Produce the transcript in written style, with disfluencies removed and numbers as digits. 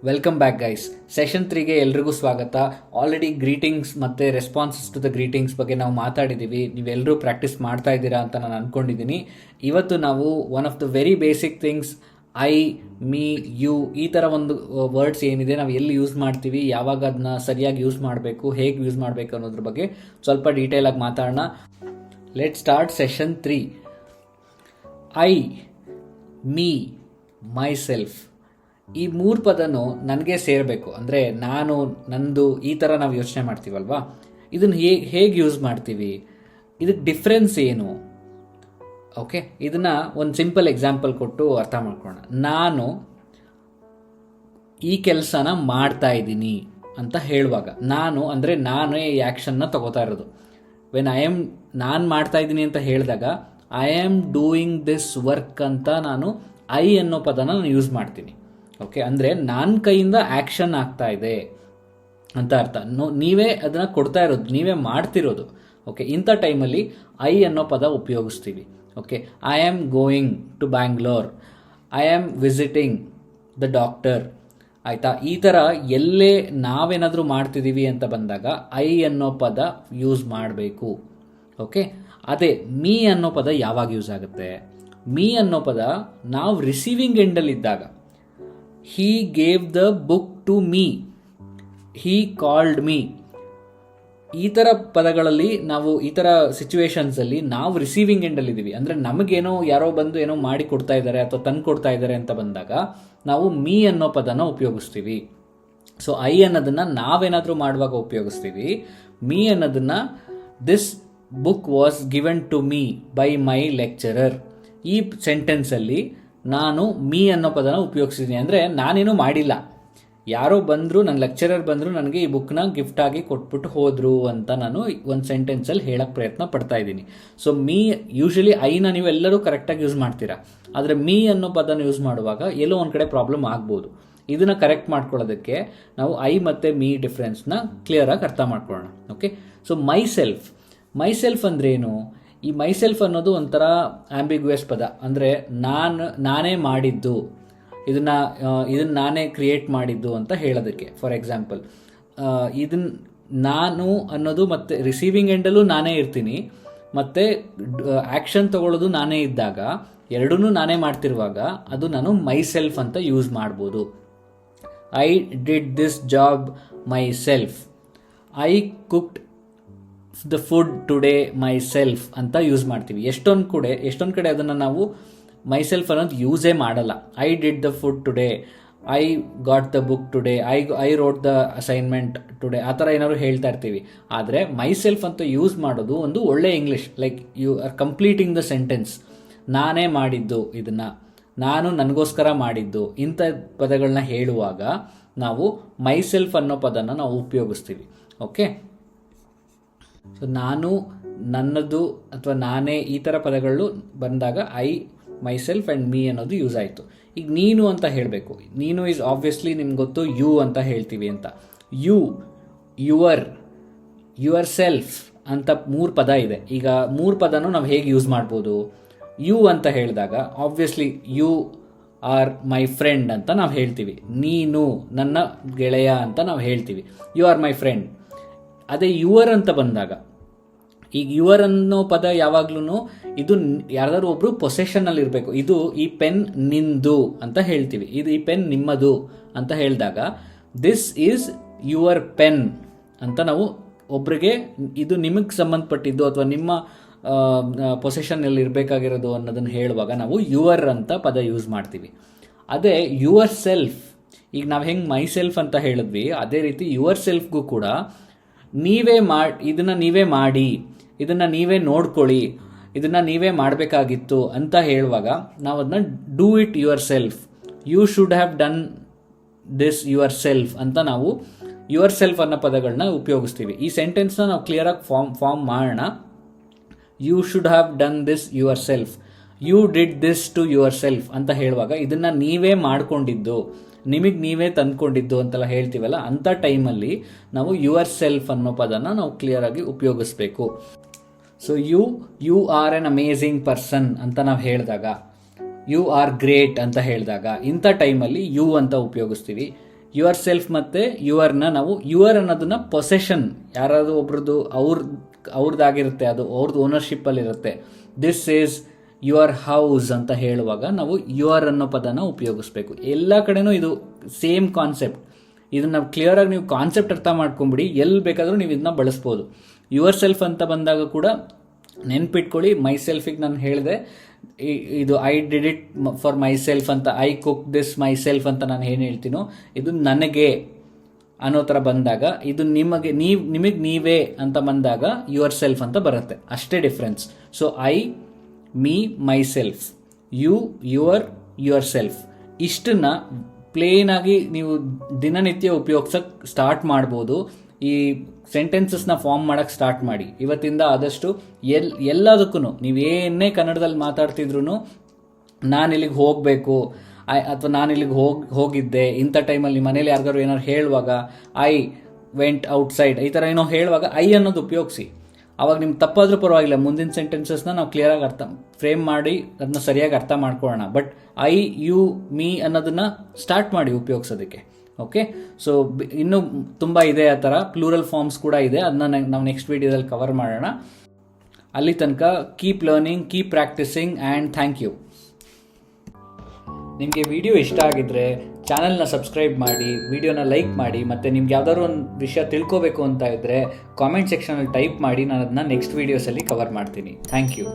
Welcome back guys. Session 3ಗೆ ಎಲ್ರಿಗೂ ಸ್ವಾಗತ. Already greetings ಮತ್ತು ರೆಸ್ಪಾನ್ಸಸ್ ಟು ದ ಗ್ರೀಟಿಂಗ್ಸ್ ಬಗ್ಗೆ ನಾವು ಮಾತಾಡಿದ್ದೀವಿ. ನೀವೆಲ್ಲರೂ ಪ್ರಾಕ್ಟೀಸ್ ಮಾಡ್ತಾ ಇದ್ದೀರಾ ಅಂತ ನಾನು ಅಂದ್ಕೊಂಡಿದ್ದೀನಿ. ಇವತ್ತು ನಾವು one of the very basic things I, me, you, ಈ ಥರ ಒಂದು ವರ್ಡ್ಸ್ ಏನಿದೆ ನಾವು ಎಲ್ಲಿ ಯೂಸ್ ಮಾಡ್ತೀವಿ, ಯಾವಾಗ ಅದನ್ನ ಸರಿಯಾಗಿ ಯೂಸ್ ಮಾಡಬೇಕು, ಹೇಗೆ ಯೂಸ್ ಮಾಡಬೇಕು ಅನ್ನೋದ್ರ ಬಗ್ಗೆ ಸ್ವಲ್ಪ ಡೀಟೇಲಾಗಿ ಮಾತಾಡೋಣ. Let start session 3. I, me, my self, ಈ ಮೂರು ಪದನು ನನಗೆ ಸೇರಬೇಕು. ಅಂದರೆ ನಾನು, ನಂದು, ಈ ಥರ ನಾವು ಯೋಚನೆ ಮಾಡ್ತೀವಲ್ವಾ, ಇದನ್ನು ಹೇಗೆ ಯೂಸ್ ಮಾಡ್ತೀವಿ, ಇದಕ್ಕೆ ಡಿಫ್ರೆನ್ಸ್ ಏನು? ಓಕೆ, ಇದನ್ನು ಒಂದು ಸಿಂಪಲ್ ಎಕ್ಸಾಂಪಲ್ ಕೊಟ್ಟು ಅರ್ಥ ಮಾಡ್ಕೊಳ್ಳೋಣ. ನಾನು ಈ ಕೆಲಸನ ಮಾಡ್ತಾ ಇದ್ದೀನಿ ಅಂತ ಹೇಳುವಾಗ, ನಾನು ಅಂದರೆ ನಾನೇ ಈ ಆ್ಯಕ್ಷನ್ನ ತಗೋತಾ ಇರೋದು. ನಾನು ಮಾಡ್ತಾ ಇದ್ದೀನಿ ಅಂತ ಹೇಳಿದಾಗ I am doing this work ಅಂತ ನಾನು ಐ ಅನ್ನೋ ಪದನ ನಾನು ಯೂಸ್ ಮಾಡ್ತೀನಿ. ಓಕೆ, ಅಂದರೆ ನನ್ನ ಕೈಯಿಂದ ಆ್ಯಕ್ಷನ್ ಆಗ್ತಾ ಇದೆ ಅಂತ ಅರ್ಥ. ನೀವೇ ಅದನ್ನು ಕೊಡ್ತಾ ಇರೋದು, ನೀವೇ ಮಾಡ್ತಿರೋದು. ಓಕೆ, ಇಂಥ ಟೈಮಲ್ಲಿ ಐ ಅನ್ನೋ ಪದ ಉಪಯೋಗಿಸ್ತೀವಿ. Okay, I am going to Bangalore, I am visiting the doctor. ಆಯಿತಾ? ಈ ಥರ ಎಲ್ಲೇ ನಾವೇನಾದರೂ ಮಾಡ್ತಿದ್ದೀವಿ ಅಂತ ಬಂದಾಗ ಐ ಅನ್ನೋ ಪದ ಯೂಸ್ ಮಾಡಬೇಕು. ಓಕೆ, ಅದೇ ಮೀ ಅನ್ನೋ ಪದ ಯಾವಾಗ ಯೂಸ್ ಆಗುತ್ತೆ? ಮೀ ಅನ್ನೋ ಪದ ನಾವು receiving ಎಂಡಲ್ಲಿದ್ದಾಗ, he gave the book to me, he called me, ಈ ಥರ ಪದಗಳಲ್ಲಿ ನಾವು, ಈ ಥರ ಸಿಚುವೇಶನ್ಸಲ್ಲಿ ನಾವು ರಿಸೀವಿಂಗ್ ಎಂಡಲ್ಲಿದ್ದೀವಿ. ಅಂದರೆ ನಮಗೇನೋ ಯಾರೋ ಬಂದು ಏನೋ ಮಾಡಿ ಕೊಡ್ತಾ ಇದ್ದಾರೆ ಅಥವಾ ತಂದು ಕೊಡ್ತಾ ಇದ್ದಾರೆ ಅಂತ ಬಂದಾಗ ನಾವು ಮೀ ಅನ್ನೋ ಪದನ ಉಪಯೋಗಿಸ್ತೀವಿ. ಸೊ ಐ ಅನ್ನೋದನ್ನು ನಾವೇನಾದರೂ ಮಾಡುವಾಗ ಉಪಯೋಗಿಸ್ತೀವಿ. ಮೀ ಅನ್ನೋದನ್ನು this book was given to me by my lecturer. ಈ ಸೆಂಟೆನ್ಸಲ್ಲಿ ನಾನು ಮೀ ಅನ್ನೋ ಪದನ ಉಪಯೋಗಿಸಿದ್ದೀನಿ. ಅಂದರೆ ನಾನೇನು ಮಾಡಿಲ್ಲ, ಯಾರೋ ಬಂದರು, ನನ್ನ ಲೆಕ್ಚರರ್ ಬಂದರು, ನನಗೆ ಈ ಬುಕ್ನ ಗಿಫ್ಟಾಗಿ ಕೊಟ್ಬಿಟ್ಟು ಹೋದರು ಅಂತ ನಾನು ಒಂದು ಸೆಂಟೆನ್ಸಲ್ಲಿ ಹೇಳೋಕ್ಕೆ ಪ್ರಯತ್ನ ಪಡ್ತಾ ಇದ್ದೀನಿ. ಸೊ ಮೀ, ಯೂಶಲಿ ಐನ ನೀವೆಲ್ಲರೂ ಕರೆಕ್ಟಾಗಿ ಯೂಸ್ ಮಾಡ್ತೀರಾ, ಆದರೆ ಮೀ ಅನ್ನೋ ಪದನ ಯೂಸ್ ಮಾಡುವಾಗ ಎಲ್ಲೋ ಒಂದು ಕಡೆ ಪ್ರಾಬ್ಲಮ್ ಆಗ್ಬೋದು. ಇದನ್ನು ಕರೆಕ್ಟ್ ಮಾಡ್ಕೊಳ್ಳೋದಕ್ಕೆ ನಾವು ಐ ಮತ್ತು ಮೀ ಡಿಫ್ರೆನ್ಸ್ನ ಕ್ಲಿಯರಾಗಿ ಅರ್ಥ ಮಾಡ್ಕೊಳ್ಳೋಣ. ಓಕೆ, ಸೊ ಮೈ ಸೆಲ್ಫ್ ಅಂದ್ರೇನು? ಈ ಮೈಸೆಲ್ಫ್ ಅನ್ನೋದು ಒಂಥರ ಆಂಬಿಗ್ಯುಯಸ್ ಪದ. ಅಂದರೆ ನಾನೇ ಮಾಡಿದ್ದು, ಇದನ್ನು ನಾನೇ ಕ್ರಿಯೇಟ್ ಮಾಡಿದ್ದು ಅಂತ ಹೇಳೋದಕ್ಕೆ. ಫಾರ್ ಎಕ್ಸಾಂಪಲ್, ಇದನ್ನು ನಾನು ಅನ್ನೋದು ಮತ್ತು ರಿಸೀವಿಂಗ್ ಎಂಡಲ್ಲೂ ನಾನೇ ಇರ್ತೀನಿ, ಮತ್ತು ಆ್ಯಕ್ಷನ್ ತಗೊಳ್ಳೋದು ನಾನೇ ಇದ್ದಾಗ, ಎರಡನ್ನೂ ನಾನೇ ಮಾಡ್ತಿರುವಾಗ ಅದು ನಾನು ಮೈಸೆಲ್ಫ್ ಅಂತ ಯೂಸ್ ಮಾಡ್ಬೋದು. I did this job my self, I cooked the food today my self ಅಂತ ಯೂಸ್ ಮಾಡ್ತೀವಿ. ಎಷ್ಟೊಂದು ಕಡೆ ಅದನ್ನು ನಾವು ಮೈಸೆಲ್ಫ್ ಅನ್ನೋದು ಯೂಸೇ ಮಾಡಲ್ಲ. I did the food today, I got the book today, I wrote the assignment today, ಆ ಥರ ಏನಾದ್ರು ಹೇಳ್ತಾ ಇರ್ತೀವಿ. ಆದರೆ ಮೈಸೆಲ್ಫ್ ಅಂತ ಯೂಸ್ ಮಾಡೋದು ಒಂದು ಒಳ್ಳೆ English. Like you are completing the sentence. ನಾನೇ ಮಾಡಿದ್ದು, ಇದನ್ನು ನಾನು ನನಗೋಸ್ಕರ ಮಾಡಿದ್ದು, ಇಂಥ ಪದಗಳನ್ನ ಹೇಳುವಾಗ ನಾವು ಮೈಸೆಲ್ಫ್ ಅನ್ನೋ ಪದನ ನಾವು ಉಪಯೋಗಿಸ್ತೀವಿ. ಓಕೆ, ಸೊ ನಾನು, ನನ್ನದು ಅಥವಾ ನಾನೇ, ಈ ಥರ ಪದಗಳು ಬಂದಾಗ ಐ, ಮೈಸೆಲ್ಫ್ ಆ್ಯಂಡ್ ಮೀ ಅನ್ನೋದು ಯೂಸ್ ಆಯಿತು. ಈಗ ನೀನು ಅಂತ ಹೇಳಬೇಕು. ನೀನು ಈಸ್ ಆಬ್ವಿಯಸ್ಲಿ ನಿಮ್ಗೆ ಗೊತ್ತು ಯು ಅಂತ ಹೇಳ್ತೀವಿ ಅಂತ. ಯು, ಯುವರ್ ಸೆಲ್ಫ್ ಅಂತ 3 ಪದ ಇದೆ. ಈಗ 3 ಪದನೂ ನಾವು ಹೇಗೆ ಯೂಸ್ ಮಾಡ್ಬೋದು? ಯು ಅಂತ ಹೇಳಿದಾಗ obviously you are my friend ಅಂತ ನಾವು ಹೇಳ್ತೀವಿ. ನೀನು ನನ್ನ ಗೆಳೆಯ ಅಂತ ನಾವು ಹೇಳ್ತೀವಿ. You are my friend. ಅದೇ ಯುವರ್ ಅಂತ ಬಂದಾಗ, ಈಗ ಯುವರ್ ಅನ್ನೋ ಪದ ಯಾವಾಗ್ಲೂ ಇದು ಯಾರಾದ್ರೂ ಒಬ್ರು ಪೊಸೆಷನ್ನಲ್ಲಿ ಇರಬೇಕು. ಈ ಪೆನ್ ನಿಂದು ಅಂತ ಹೇಳ್ತೀವಿ, ಈ ಪೆನ್ ನಿಮ್ಮದು ಅಂತ ಹೇಳಿದಾಗ ದಿಸ್ ಈಸ್ ಯುವರ್ ಪೆನ್ ಅಂತ ನಾವು ಒಬ್ರಿಗೆ, ಇದು ನಿಮಗೆ ಸಂಬಂಧಪಟ್ಟಿದ್ದು ಅಥವಾ ನಿಮ್ಮ ಪೊಸೆಷನ್ನಲ್ಲಿ ಇರಬೇಕಾಗಿರೋದು ಅನ್ನೋದನ್ನು ಹೇಳುವಾಗ ನಾವು ಯುವರ್ ಅಂತ ಪದ ಯೂಸ್ ಮಾಡ್ತೀವಿ. ಅದೇ ಯುವರ್ ಸೆಲ್ಫ್, ಈಗ ನಾವು ಹೆಂಗೆ ಮೈ ಸೆಲ್ಫ್ ಅಂತ ಹೇಳಿದ್ವಿ, ಅದೇ ರೀತಿ ಯುವರ್ ಸೆಲ್ಫ್ಗೂ ಕೂಡ ಇದನ್ನು ನೀವೇ ಮಾಡಿ, ಇದನ್ನು ನೀವೇ ನೋಡ್ಕೊಳ್ಳಿ, ಇದನ್ನು ನೀವೇ ಮಾಡಬೇಕಾಗಿತ್ತು ಅಂತ ಹೇಳುವಾಗ ನಾವು ಅದನ್ನ do it yourself, you should have done this yourself ಅಂತ ನಾವು ಯುವರ್ ಸೆಲ್ಫ್ ಅನ್ನೋ ಪದಗಳನ್ನ ಉಪಯೋಗಿಸ್ತೀವಿ. ಈ ಸೆಂಟೆನ್ಸ್ನ ನಾವು ಕ್ಲಿಯರಾಗಿ ಫಾರ್ಮ್ ಮಾಡೋಣ. You should have done this yourself, you did this to yourself ಅಂತ ಹೇಳುವಾಗ ಇದನ್ನು ನೀವೇ ಮಾಡ್ಕೊಂಡಿದ್ದು, ನಿಮಗೆ ನೀವೇ ತಂದ್ಕೊಂಡಿದ್ದು ಅಂತೆಲ್ಲ ಹೇಳ್ತೀವಲ್ಲ, ಅಂಥ ಟೈಮಲ್ಲಿ ನಾವು ಯುವರ್ ಸೆಲ್ಫ್ ಅನ್ನೋ ಪದನ ನಾವು ಕ್ಲಿಯರಾಗಿ ಉಪಯೋಗಿಸ್ಬೇಕು. So you are an amazing person ಅಂತ ನಾವು ಹೇಳಿದಾಗ, ಯು ಆರ್ ಗ್ರೇಟ್ ಅಂತ ಹೇಳಿದಾಗ, ಇಂಥ ಟೈಮಲ್ಲಿ ಯು ಅಂತ ಉಪಯೋಗಿಸ್ತೀವಿ. ಯುವರ್ ಸೆಲ್ಫ್ ಮತ್ತು ಯುವರ್ನ ನಾವು ಯುವರ್ ಅನ್ನೋದನ್ನ ಪೊಸೆಷನ್ ಯಾರಾದರೂ ಒಬ್ರದ್ದು ಅವ್ರದ್ದಾಗಿರುತ್ತೆ, ಅದು ಅವ್ರದ್ದು ಓನರ್ಶಿಪ್ಪಲ್ಲಿರುತ್ತೆ. ದಿಸ್ ಈಸ್ ಯುವರ್ ಹೌಸ್ ಅಂತ ಹೇಳುವಾಗ ನಾವು ಯುವರ್ ಅನ್ನೋ ಪದನ ಉಪಯೋಗಿಸ್ಬೇಕು. ಎಲ್ಲ ಕಡೆನೂ ಇದು ಸೇಮ್ ಕಾನ್ಸೆಪ್ಟ್. ಇದನ್ನ ಕ್ಲಿಯರಾಗಿ ನೀವು ಕಾನ್ಸೆಪ್ಟ್ ಅರ್ಥ ಮಾಡ್ಕೊಂಬಿಡಿ, ಎಲ್ಲಿ ಬೇಕಾದರೂ ನೀವು ಇದನ್ನ ಬಳಸ್ಬೋದು. ಯುವರ್ ಸೆಲ್ಫ್ ಅಂತ ಬಂದಾಗ ಕೂಡ ನೆನ್ಪಿಟ್ಕೊಳ್ಳಿ, ಮೈ ಸೆಲ್ಫಿಗೆ ನಾನು ಹೇಳಿದೆ, ಇದು I did it for myself ಅಂತ, I cook this myself ಅಂತ ನಾನು ಏನು ಹೇಳ್ತೀನೋ ಇದು ನನಗೆ ಅನ್ನೋ ಥರ ಬಂದಾಗ, ಇದು ನಿಮಗೆ ನೀವೇ ಅಂತ ಬಂದಾಗ ಯುವರ್ ಸೆಲ್ಫ್ ಅಂತ ಬರುತ್ತೆ. ಅಷ್ಟೇ difference. So I, me, myself, you, yourself, ಇಷ್ಟನ್ನ ಪ್ಲೇನ್ ಆಗಿ ನೀವು ದಿನನಿತ್ಯ ಉಪಯೋಗಿಸಕ್ಕೆ ಸ್ಟಾರ್ಟ್ ಮಾಡ್ಬೋದು. ಈ ಸೆಂಟೆನ್ಸಸ್ನ ಫಾರ್ಮ್ ಮಾಡೋಕ್ಕೆ ಸ್ಟಾರ್ಟ್ ಮಾಡಿ ಇವತ್ತಿಂದ. ಆದಷ್ಟು ಎಲ್ಲದಕ್ಕೂ ನೀವೇನೇ ಕನ್ನಡದಲ್ಲಿ ಮಾತಾಡ್ತಿದ್ರು ನಾನು ಇಲ್ಲಿಗೆ ಹೋಗಬೇಕು ಅಥವಾ ನಾನು ಇಲ್ಲಿಗೆ ಹೋಗಿದ್ದೆ, ಇಂಥ ಟೈಮಲ್ಲಿ ಮನೇಲಿ ಯಾರಿಗಾರು ಏನಾರು ಹೇಳುವಾಗ ಐ ವೆಂಟ್ ಔಟ್ಸೈಡ್ ಈ ಥರ ಏನೋ ಹೇಳುವಾಗ ಐ ಅನ್ನೋದು ಉಪಯೋಗಿಸಿ. ಅವಾಗ ನಿಮ್ಗೆ ತಪ್ಪಾದ್ರೂ ಪರವಾಗಿಲ್ಲ, ಮುಂದಿನ ಸೆಂಟೆನ್ಸಸ್ನ ನಾವು ಕ್ಲಿಯರಾಗಿ ಫ್ರೇಮ್ ಮಾಡಿ ಅದನ್ನ ಸರಿಯಾಗಿ ಅರ್ಥ ಮಾಡ್ಕೊಳ್ಳೋಣ. ಬಟ್ ಐ, ಯು, ಮೀ ಅನ್ನೋದನ್ನ ಸ್ಟಾರ್ಟ್ ಮಾಡಿ ಉಪಯೋಗಿಸೋದಕ್ಕೆ. ಓಕೆ, ಸೊ ಇನ್ನೂ ತುಂಬ ಇದೆ ಆ ಥರ. ಪ್ಲೂರಲ್ ಫಾರ್ಮ್ಸ್ ಕೂಡ ಇದೆ, ಅದನ್ನ ನಾವು ನೆಕ್ಸ್ಟ್ ವೀಡಿಯೋದಲ್ಲಿ ಕವರ್ ಮಾಡೋಣ. ಅಲ್ಲಿ ತನಕ keep learning, keep practising and thank you. ನಿಮಗೆ ವಿಡಿಯೋ ಇಷ್ಟ ಆಗಿದ್ರೆ ಚಾನಲ್ನ ಸಬ್ಸ್ಕ್ರೈಬ್ ಮಾಡಿ, ವಿಡಿಯೋನ ಲೈಕ್ ಮಾಡಿ, ಮತ್ತು ನಿಮ್ಗೆ ಯಾವ್ದಾದ್ರು ಒಂದು ವಿಷಯ ತಿಳ್ಕೋಬೇಕು ಅಂತ ಇದ್ದರೆ ಕಾಮೆಂಟ್ ಸೆಕ್ಷನಲ್ಲಿ ಟೈಪ್ ಮಾಡಿ, ನಾನು ಅದನ್ನ ನೆಕ್ಸ್ಟ್ ವೀಡಿಯೋಸಲ್ಲಿ ಕವರ್ ಮಾಡ್ತೀನಿ. Thank you.